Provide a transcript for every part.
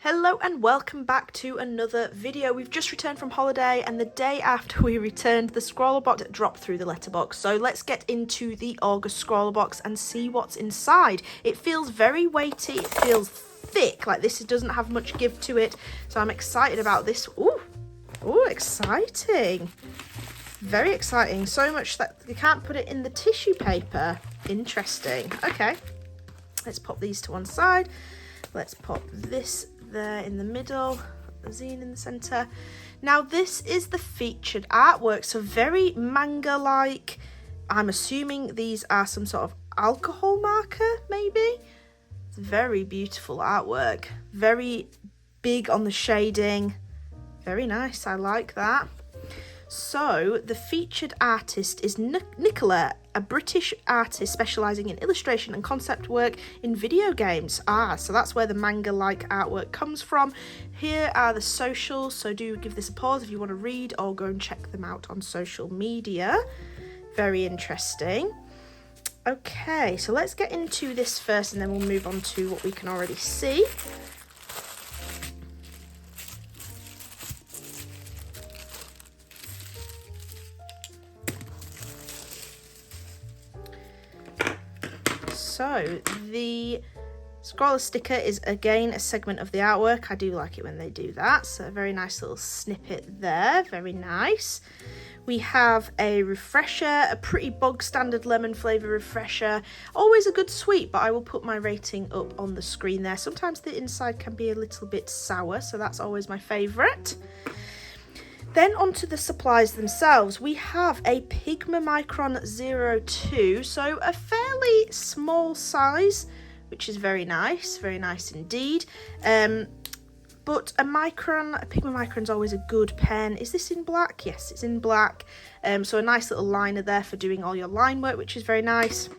Hello and welcome back to another video. We've just returned from holiday and the day after we returned, the ScrawlrBox dropped through the letterbox. So let's get into the August ScrawlrBox and see what's inside. It feels very weighty, it feels thick, like this doesn't have much give to it. So I'm excited about this. Ooh, exciting. Very exciting. So much that you can't put it in the tissue paper. Interesting. Okay, let's pop these to one side. Let's pop this there in the middle, the zine in the center. Now this is the featured artwork, so very manga-like. I'm assuming these are some sort of alcohol marker, maybe. It's very beautiful artwork, very big on the shading, very nice. I like that. So the featured artist is Nicola, a British artist specialising in illustration and concept work in video games. So that's where the manga-like artwork comes from. Here are the socials, so do give this a pause if you want to read or go and check them out on social media. Very interesting. Okay, so let's get into this first and then we'll move on to what we can already see. So the Scrawlr sticker is again a segment of the artwork. I do like it when they do that. So a very nice little snippet there. Very nice. We have a refresher, a pretty bog standard lemon flavour refresher. Always a good sweet, but I will put my rating up on the screen there. Sometimes the inside can be a little bit sour, so that's always my favourite. Then onto the supplies themselves, we have a Pigma Micron 02, so a fairly small size, which is very nice indeed. But a Pigma Micron is always a good pen. Is this in black? Yes, it's in black. So a nice little liner there for doing all your line work, which is very nice.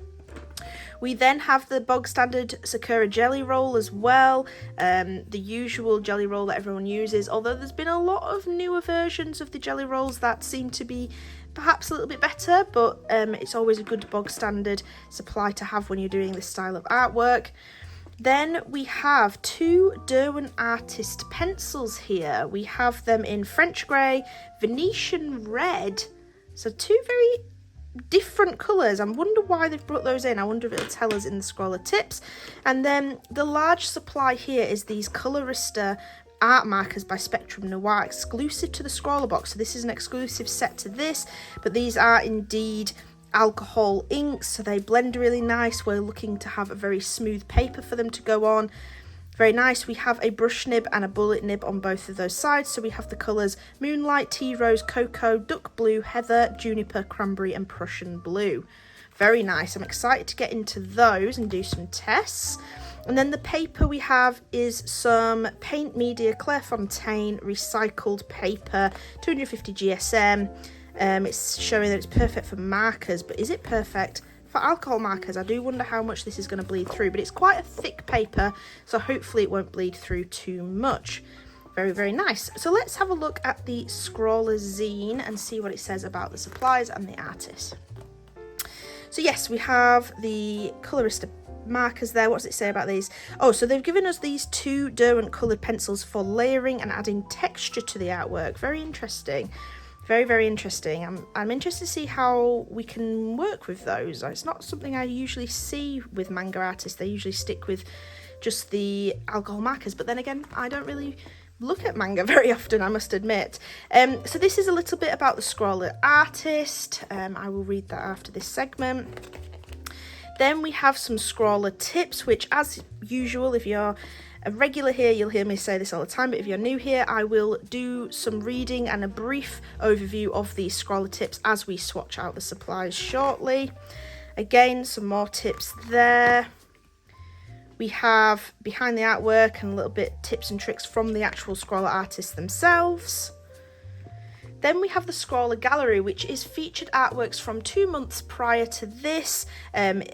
We then have the bog standard Sakura jelly roll as well, the usual jelly roll that everyone uses, although there's been a lot of newer versions of the jelly rolls that seem to be perhaps a little bit better, but it's always a good bog standard supply to have when you're doing this style of artwork. Then we have two Derwent Artist pencils here. We have them in French grey, Venetian red, so two very different colours. I wonder why they've brought those in. I wonder if it'll tell us in the Scrawlr tips. And then the large supply here is these Colorista art markers by Spectrum Noir, exclusive to the ScrawlrBox. So this is an exclusive set to this, but these are indeed alcohol inks, so they blend really nice. We're looking to have a very smooth paper for them to go on. Very nice. We have a brush nib and a bullet nib on both of those sides. So we have the colours Moonlight, Tea Rose, Cocoa, Duck Blue, Heather, Juniper, Cranberry and Prussian Blue. Very nice. I'm excited to get into those and do some tests. And then the paper we have is some Paint Media Clairefontaine recycled paper, 250 GSM. It's showing that it's perfect for markers, but is it perfect for alcohol markers? I do wonder how much this is going to bleed through, but it's quite a thick paper, so hopefully it won't bleed through too much. Very, very nice. So let's have a look at the ScrawlrZen and see what it says about the supplies and the artist. So yes, we have the Colorista markers there. What does it say about these? Oh, so they've given us these two Derwent coloured pencils for layering and adding texture to the artwork. Very interesting. Very, very interesting. I'm interested to see how we can work with those. It's not something I usually see with manga artists. They usually stick with just the alcohol markers. But then again, I don't really look at manga very often, I must admit. So this is a little bit about the Scrawlr artist. I will read that after this segment. Then we have some Scrawlr tips, which as usual, if you're a regular here, you'll hear me say this all the time, but if you're new here, I will do some reading and a brief overview of these Scrawlr tips as we swatch out the supplies shortly. Again, some more tips there. We have behind the artwork and a little bit tips and tricks from the actual Scrawlr artists themselves. Then we have the Scrawlr Gallery, which is featured artworks from 2 months prior to this.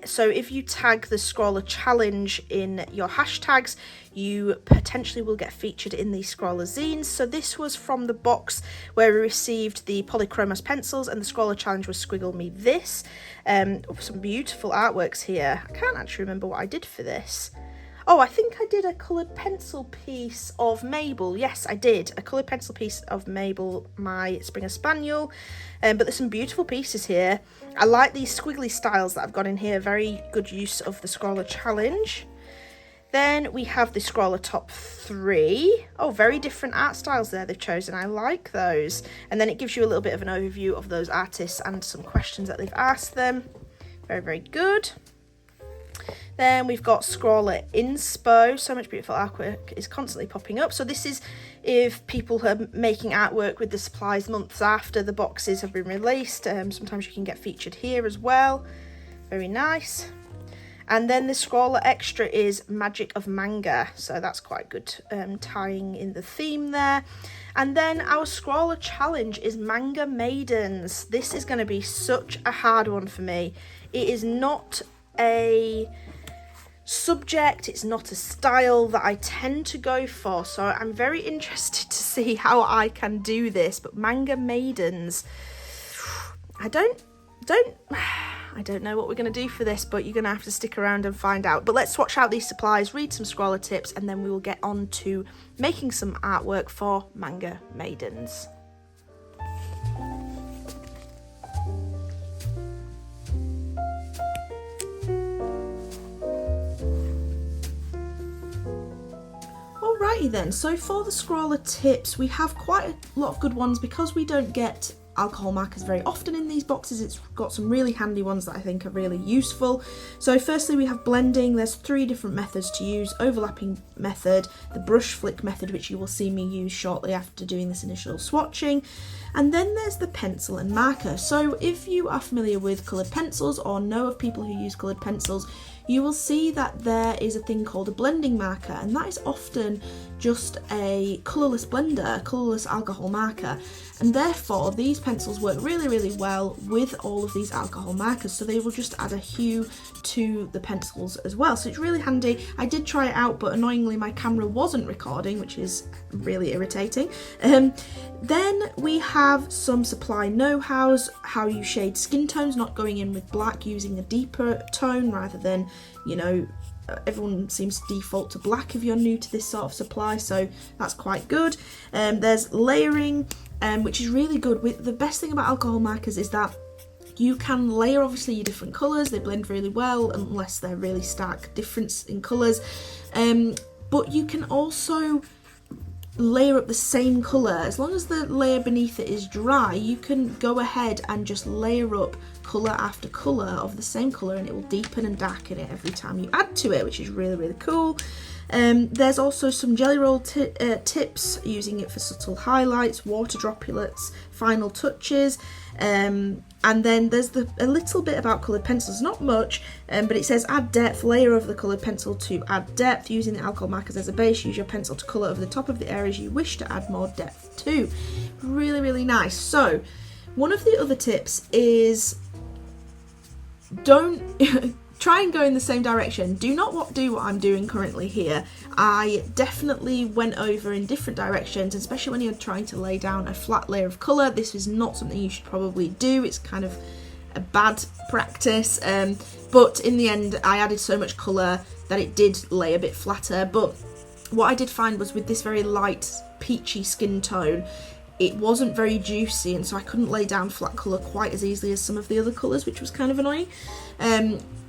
So if you tag the Scrawlr Challenge in your hashtags, you potentially will get featured in the ScrawlrZens. So this was from the box where we received the Polychromos pencils and the Scrawlr Challenge was Squiggle Me This. Some beautiful artworks here. I can't actually remember what I did for this. Oh, I think I did a coloured pencil piece of Mabel. Yes, I did. A coloured pencil piece of Mabel, my Springer Spaniel. But there's some beautiful pieces here. I like these squiggly styles that I've got in here. Very good use of the Scrawlr challenge. Then we have the Scrawlr top 3. Oh, very different art styles there they've chosen. I like those. And then it gives you a little bit of an overview of those artists and some questions that they've asked them. Very, very good. Then we've got Scrawlr Inspo. So much beautiful artwork is constantly popping up. So this is if people are making artwork with the supplies months after the boxes have been released. Sometimes you can get featured here as well. Very nice. And then the Scrawlr Extra is Magic of Manga. So that's quite good, tying in the theme there. And then our Scrawlr challenge is Manga Maidens. This is going to be such a hard one for me. It is not a subject, it's not a style that I tend to go for, so I'm very interested to see how I can do this. But Manga Maidens, I don't know what we're going to do for this, but you're going to have to stick around and find out. But let's swatch out these supplies, read some Scrawlr tips, and then we will get on to making some artwork for Manga Maidens. Alrighty then, so for the Scrawlr tips, we have quite a lot of good ones because we don't get alcohol markers very often in these boxes. It's got some really handy ones that I think are really useful. So firstly we have blending. There's 3 different methods to use: overlapping method, the brush flick method, which you will see me use shortly after doing this initial swatching, and then there's the pencil and marker. So if you are familiar with coloured pencils or know of people who use coloured pencils, you will see that there is a thing called a blending marker, and that is often just a colourless blender, a colourless alcohol marker, and therefore these pencils work really, really well with all of these alcohol markers, so they will just add a hue to the pencils as well. So it's really handy. I did try it out, but annoyingly my camera wasn't recording, which is really irritating. Then we have some supply know-hows, how you shade skin tones, not going in with black, using a deeper tone rather than, you know, everyone seems to default to black if you're new to this sort of supply, so that's quite good. There's layering, which is really good. With the best thing about alcohol markers is that you can layer obviously your different colours. They blend really well unless they're really stark difference in colours, but you can also layer up the same colour. As long as the layer beneath it is dry, you can go ahead and just layer up colour after colour of the same colour, and it will deepen and darken it every time you add to it, which is really, really cool. There's also some jelly roll tips, using it for subtle highlights, water droplets, final touches, and then there's a little bit about coloured pencils, not much, but it says add depth, layer over the coloured pencil to add depth, using the alcohol markers as a base, use your pencil to colour over the top of the areas you wish to add more depth to. Really, really nice. So one of the other tips is don't try and go in the same direction. Do not do what I'm doing currently here. I definitely went over in different directions, especially when you're trying to lay down a flat layer of colour. This is not something you should probably do. It's kind of a bad practice, but in the end I added so much colour that it did lay a bit flatter. But what I did find was with this very light peachy skin tone, it wasn't very juicy, and so I couldn't lay down flat colour quite as easily as some of the other colours, which was kind of annoying.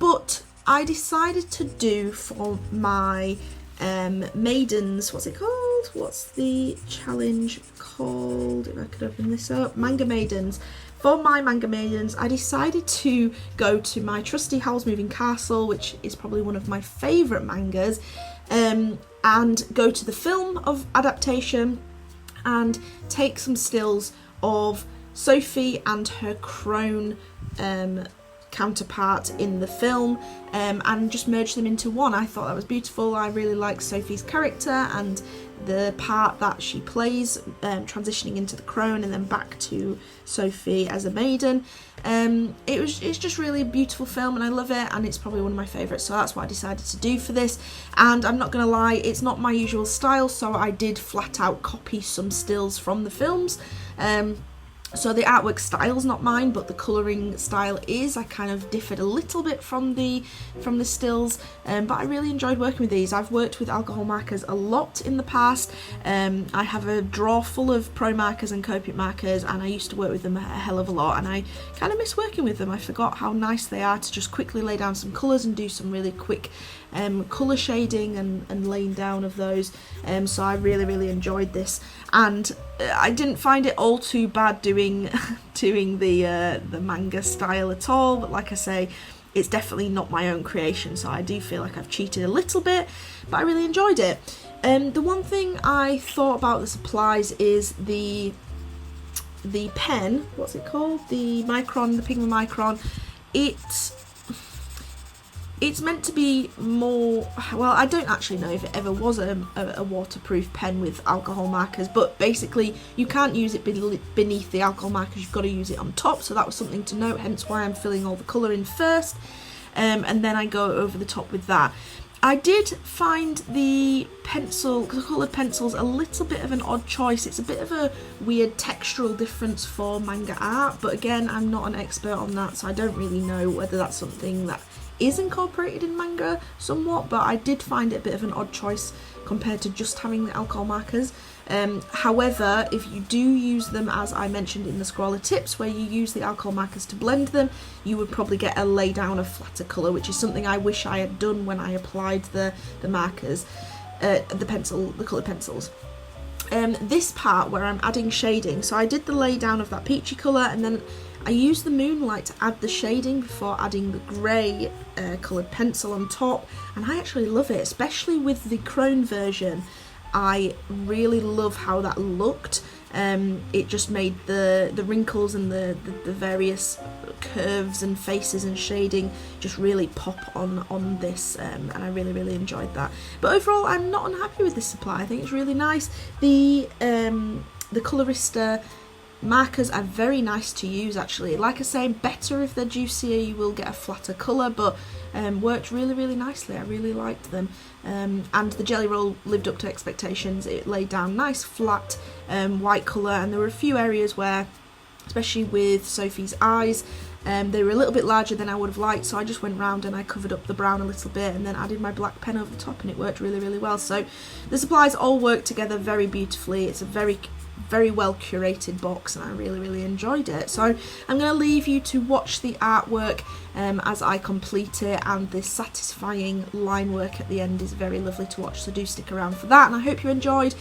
But I decided to do for my Maidens, what's it called? What's the challenge called? If I could open this up. Manga Maidens. For my Manga Maidens, I decided to go to my trusty Howl's Moving Castle, which is probably one of my favourite mangas, and go to the film of adaptation and take some stills of Sophie and her crone counterpart in the film, and just merge them into one. I thought that was beautiful. I really like Sophie's character and the part that she plays, transitioning into the crone and then back to Sophie as a maiden. It's just really a beautiful film, and I love it, and it's probably one of my favourites, so that's what I decided to do for this. And I'm not gonna lie, it's not my usual style, so I did flat out copy some stills from the films. So the artwork style's not mine, but the colouring style is. I kind of differed a little bit from the stills, but I really enjoyed working with these. I've worked with alcohol markers a lot in the past. I have a drawer full of pro markers and Copic markers, and I used to work with them a hell of a lot, and I kind of miss working with them. I forgot how nice they are to just quickly lay down some colours and do some really quick colour shading and laying down of those. So I really enjoyed this, and I didn't find it all too bad doing the manga style at all, but like I say, it's definitely not my own creation, so I do feel like I've cheated a little bit, but I really enjoyed it. The one thing I thought about the supplies is the pen, what's it called? The Micron, the Pigma Micron. It's meant to be more, well, I don't actually know if it ever was a waterproof pen with alcohol markers, but basically you can't use it beneath the alcohol markers, you've got to use it on top, so that was something to note, hence why I'm filling all the colour in first, and then I go over the top with that. I did find the coloured pencils a little bit of an odd choice. It's a bit of a weird textural difference for manga art, but again, I'm not an expert on that, so I don't really know whether that's something that is incorporated in manga somewhat, but I did find it a bit of an odd choice compared to just having the alcohol markers. However, if you do use them, as I mentioned in the Scrawlr tips, where you use the alcohol markers to blend them, you would probably get a lay down of flatter colour, which is something I wish I had done when I applied the markers, the coloured pencils. This part where I'm adding shading, so I did the lay down of that peachy colour, and then I used the moonlight to add the shading before adding the grey coloured pencil on top, and I actually love it, especially with the Crone version. I really love how that looked. It just made the wrinkles and the various curves and faces and shading just really pop on this, and I really enjoyed that. But overall, I'm not unhappy with this supply. I think it's really nice. The Colorista markers are very nice to use actually. Like I say, better if they're juicier, you will get a flatter colour, but worked really nicely. I really liked them, and the jelly roll lived up to expectations. It laid down nice flat white colour, and there were a few areas where, especially with Sophie's eyes, they were a little bit larger than I would have liked, so I just went round and I covered up the brown a little bit and then added my black pen over the top, and it worked really well. So the supplies all work together very beautifully. It's a very well curated box, and I really enjoyed it. So I'm going to leave you to watch the artwork as I complete it, and the satisfying line work at the end is very lovely to watch, so do stick around for that, and I hope you enjoyed.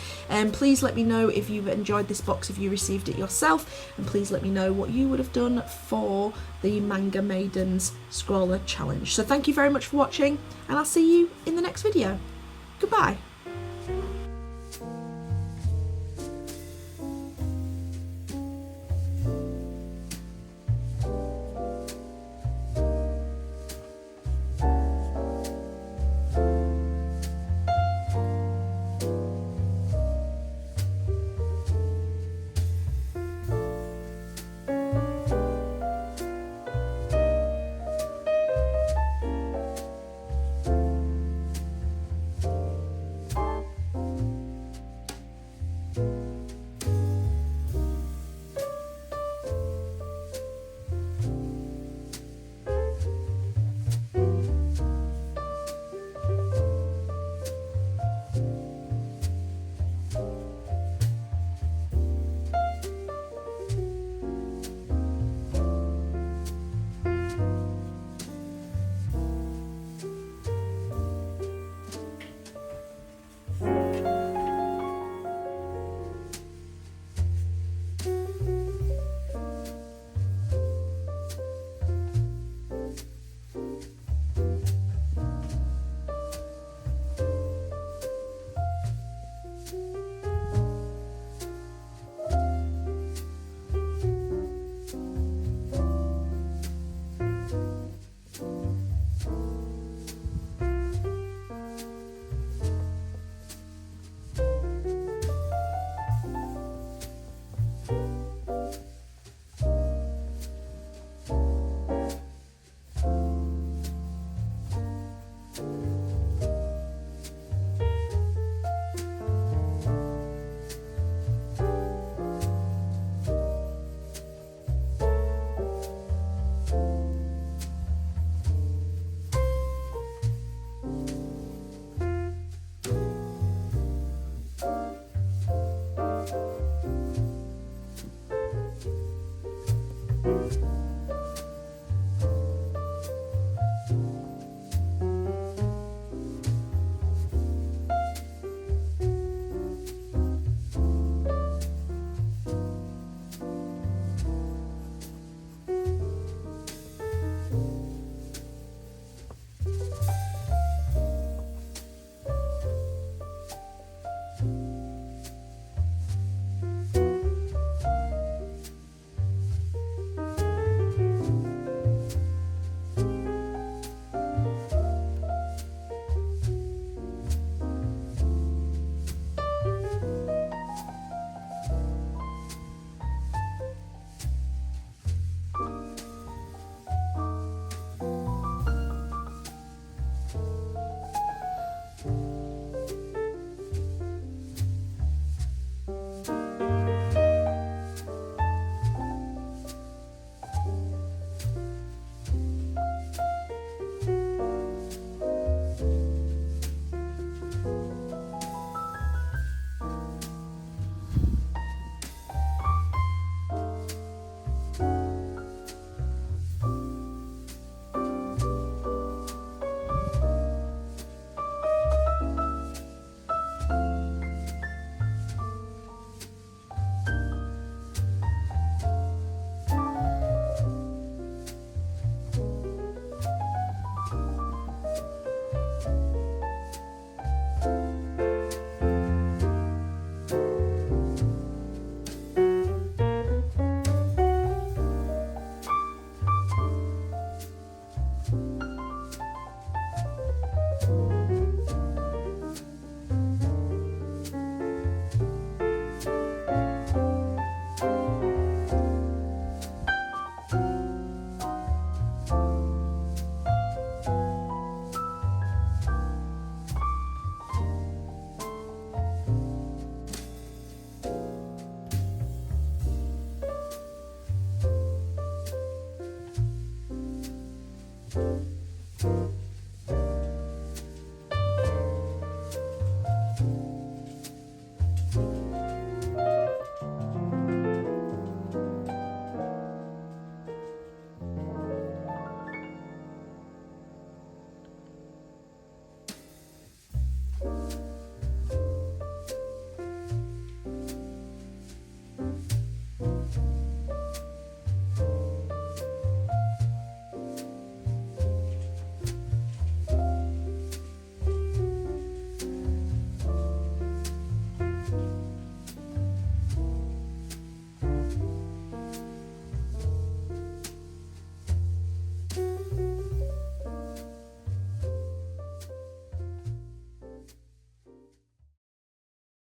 Please let me know if you've enjoyed this box, if you received it yourself, and please let me know what you would have done for the Manga Maidens Scrawlr challenge. So thank you very much for watching, and I'll see you in the next video. Goodbye.